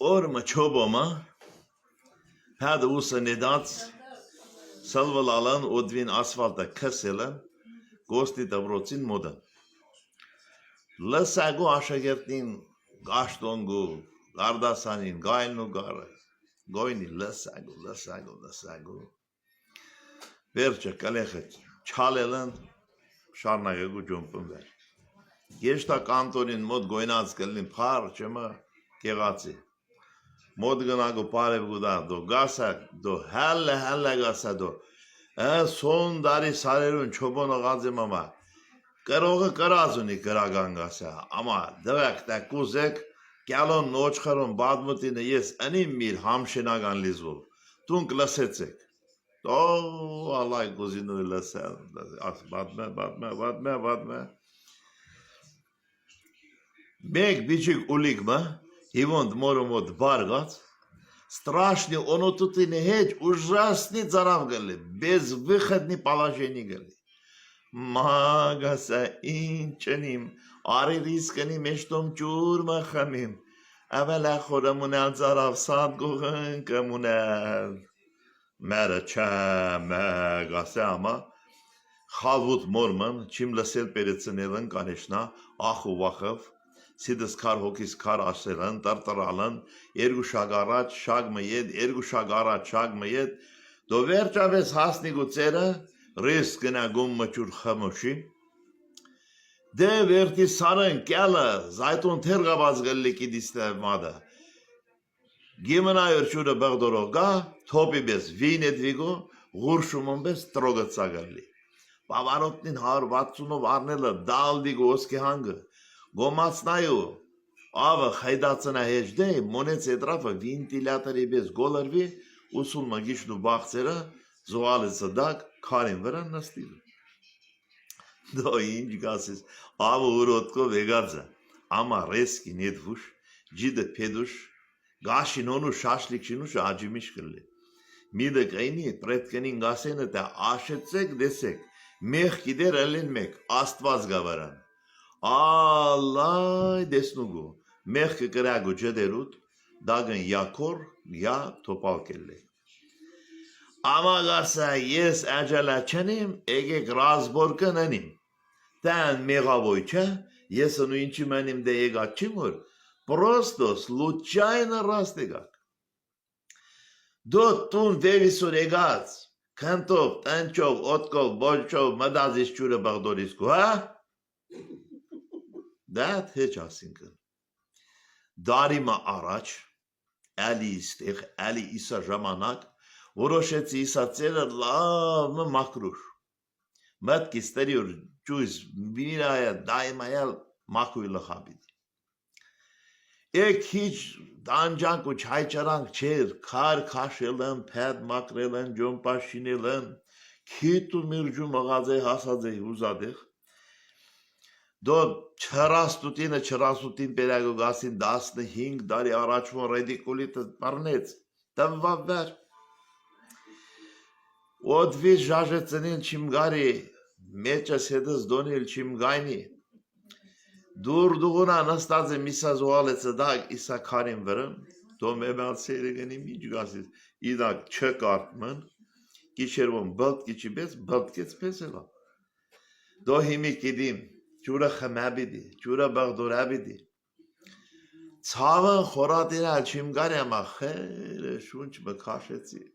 Orma çobama hadi usa nedat salval alan odvin asfalta keselan gosti davrotin moda. Lasago aşagertin gaştongu gardasanin gaynlu gara goyni lasago verçe kalexet çalelan şarnagegu jompun ver. Geçta kantonin mod goynaz gelin parçama gegatsi. Mod gnago parev guda do gasa do helle gasa do. Son dari sarerun çobono gazimama. Karoga karazuni karagangasa. Ama devek te kuzek galon noçkarun badmutine yes anim mil hamşinagan lizul. Tunk lasetsek. Oh Allah kuzinu lasa. Badme. Beg biçik uligma. Ивон моромот баргат, страшный оно тут и не хеч, ужасный зарав гали, безвыходный положение гали. Магаса инчаним, ари рискани мештом чурма хамим, авела хорамунал зарав сад гуган камунал. Мэра ча магаса ама, халвут морман, чим ласел переценелан, конечно, аху вахав, Sidas kar hokis kar aselan tartaralan ergu shagarat shagmayed ergu shagarat shagmayed do verchaves hasni gutsera risk na gummachur khamoshi de verti saran kala zayton tergabaz galli ki distemada gimana erchuda bagdoroga topi bes vinet vigo gurshumon bes trogatsa galli pavarotnin har vatsuno varnela daldigo oske hanga Gomatsnayu, ava haydatsana hejde, monets etrafa ventilatori bez golarvi, usulma gishnu baxtsera, zoale sadak, karin veran nastil. Do inj gasis, ava urotko vegadza, ama reski nedvush, jide pedush, gashinonu shashlikshinu ajimiş kırlı. Mide kayni pretkenin gasene te aşetsek desek, meh gider elinmek, astvaz gavaran. Allah desnugu mehke kerago cederut dagın yakor ya topal kelle. Ama garsa yes acele çenim egek razborkan anim. Ten megavoyça yes onu inçimenim de egatçimur. Просто случайно растегак. До тун вевисур егаз. Кантов, танчов, отков, большов, мадазис чура багдориску, ha? That hiç asınkın. Darima araç, eli istih, eli isa jamanak, uroşetsi isa çeler lavmı makruş. Mat kisteriyor, cüz binaya daimayal makuyla habid. Ek hiç dancan ku çay çarank çer, kar kaşelan, ped makrelan, jompa şinelan, kitu mircu mağazay hasadey uzadeh. Do çerasutin pedagogasin dasne hing dari araçmo redikulite parnec. Tam ver. Odvi jajecenin çimgari meça sedes donil çimgayni. Durduğuna nastaze misaz oaletse dag isa karim verin. Do mebel seyregeni micgasis. İdak çökartman. Gişervon balt geçibez balt geçpesela. Do himik gidim. Çura xamabidi, çura bagdorabidi. Çavan xoradira çimgari ama xeyre şunç bakaşetsi.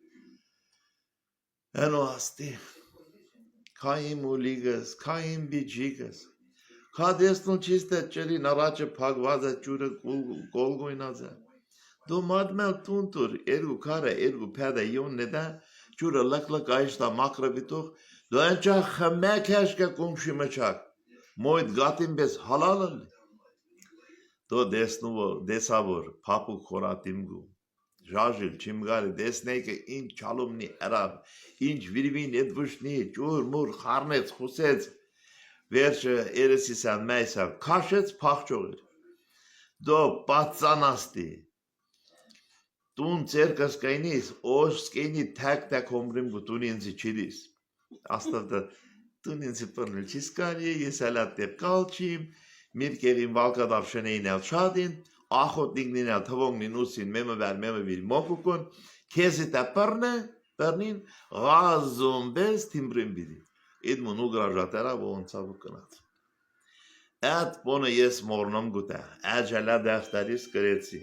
Eno asti. Kayim uligas, kayim bicigas. Kadeston çiste çeli naraçı pagvaza çura golgoynaza. Do madmel tuntur ergu kara ergu peda yon neden çura laklak ayışta makrabitok. Do ença xamek heşke kumşimeçak. Moit gatim bez halal. To desnuvo desavor papu khoratimgu. Jajil chimgari desneke in chalumni arab. Inch virvin edvushni chur mur kharnets khusets. Verche eresisan meysar kashets pakhchogir. Do patsanasti. Tun cerkas kainis os keni tak omrim gutuninzi chidis. Asta Tuninsi părnul ciscanie, e salat de calcium, mirkerin valkadav şeneyn el şadin, ախոտնիկնին ալ թվոնգնին ուսին մեմը վիր մոկուկուն քեզի տա պռնին ղազում բես թիմբրին բիդի իդմուն ու գրաժատերա ոնցավու կնած այդ բոնը ես մորնում գուտա աջալա դախտարիս կրեցի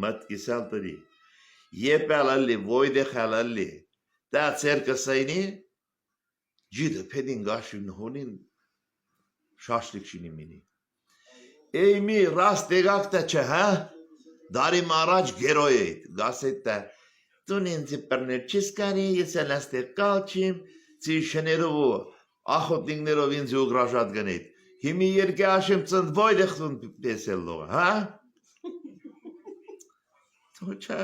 մտքիսալ տրի եպալալի ոյդե խալալի դա ցերկսայնի ջիդը փեդին գաշին հոնին շաշլիկ շինի մինի Էյմի ռաստ եղակտա չէ, հա? Դարիմ առաջ գերոյ էիդ, գասետ դա, տուն ինձի պրներ չիս կարի, ես էլ աստեղ կալչիմ, ծի շներով ու ախոտնիկներով ինձի ու գրաժատ գնեիդ, հիմի երկի աշիմ ծնդվոյ դեղտուն պեսել լողը, հա? Չա,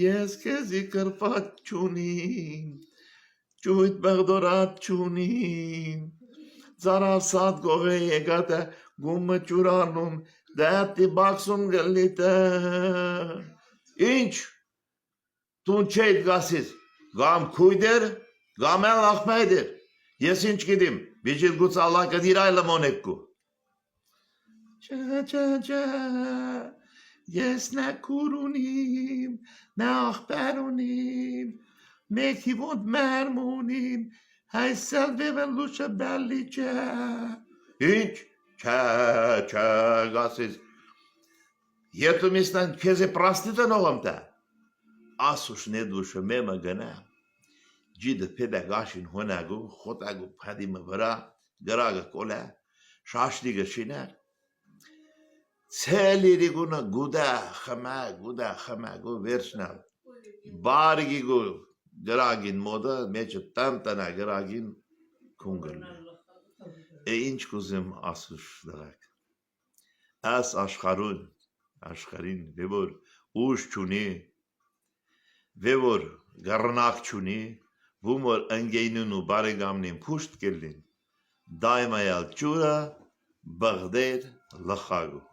ես կեզի կրպատ չունիմ, ճույտ բաղդորատ չունիմ, Զարավսատ գողե եկատը գումը ճուրանում, դատի բաքսում գլիտը, ինչ, տուն չեիտ գասից, գամ կույդեր, գամ էլ աղմայդեր, ես ինչ գիդիմ, բիջիլ գուց ալլա կդիր այլը մոնեկկու։ Չա, ես նա կուր ունիմ, նա աղբար ունիմ, մեկի ոնդ մերմ ունիմ, Հայսել վևն լուշը բալի չա, ինչ, չա, գասից, ետում իսնան կեզի պրաստիտը նողամ տա, ասուշ նեդուշը մեմը գնա, ջիդը պեդա գաշին հոնագու, խոտագու պադիմը վրա, գրագը կոլա, շաշլիգը շինար, ցելիրի գունը գուդա խմագու վերջնալ, բարգի գու, գրագին մոդը մեջը տանտանա գրագին կունգլ ինչ կուզեմ ասուշ դրակ աս աշխարին վեվոր ուշ չունի վեվոր գռնակ չունի բումոր ընգեյնուն ու բարեգամնին փուշտ կելին դայմայալ ճուրա բղդեր լխագու